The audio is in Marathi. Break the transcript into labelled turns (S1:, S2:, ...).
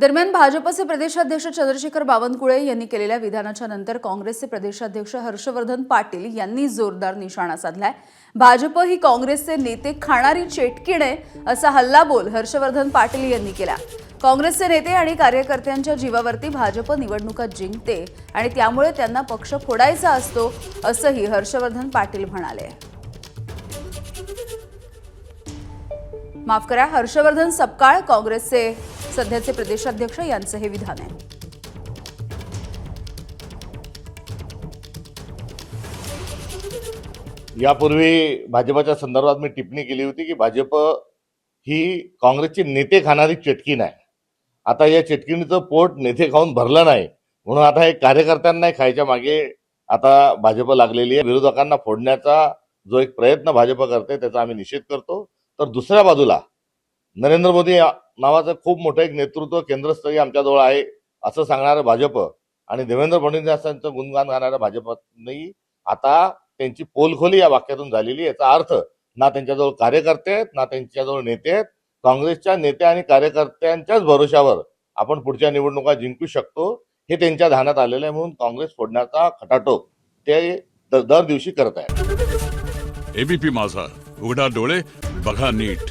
S1: दरम्यान भाजपचे प्रदेशाध्यक्ष चंद्रशेखर बावनकुळे यांनी केलेल्या विधानाच्या नंतर काँग्रेसचे प्रदेशाध्यक्ष हर्षवर्धन पाटील यांनी जोरदार निशाणा साधलाय। भाजप ही काँग्रेसचे नेते खाणारी चेटकीण आहे असा हल्लाबोल हर्षवर्धन पाटील यांनी केला। काँग्रेसचे नेते आणि कार्यकर्त्यांच्या जीवावरती भाजप निवडणुका जिंकते आणि त्यामुळे त्यांना पक्ष फोडायचा असतो असंही हर्षवर्धन पाटील म्हणाले। माफ करा, हर्षवर्धन सपकाळ काँग्रेसचे सध्याचे प्रदेशाध्यक्ष यांचे हे विधान आहे।
S2: यापूर्वी भाजपच्या संदर्भात मी टिप्पणी केली होती की भाजप ही काँग्रेसची नेते खाणारी चटकीण आहे। आता या चटकीणीचं पोट नेते खाऊन भरलं नाही, म्हणून आता हे कार्यकर्त्यांना खायच्या मागे आता भाजप लागलेली आहे। विरोधकांना फोडण्याचा जो एक प्रयत्न भाजप करते त्याचा आम्ही निषेध करतो। तर दुसऱ्या बाजूला नरेंद्र मोदी नावाचं खूप मोठं एक नेतृत्व केंद्रस्तरीय आमच्याजवळ आहे असं सांगणारं भाजप आणि देवेंद्र फडणवीसांचं गुणगान गाणाऱ्या भाजपने आता त्यांची पोलखोली या वाक्यातून झालेली। याचा अर्थ ना त्यांच्याजवळ कार्यकर्ते आहेत ना त्यांच्याजवळ नेते आहेत। काँग्रेसच्या नेते आणि कार्यकर्त्यांच्याच भरोशावर आपण पुढच्या निवडणुका जिंकू शकतो हे त्यांच्या ध्यानात आलेलं आहे, म्हणून काँग्रेस फोडण्याचा खटाटोप ते दर दिवशी करत आहेत।
S3: एबीपी माझा, उघडा डोळे बघा नीट।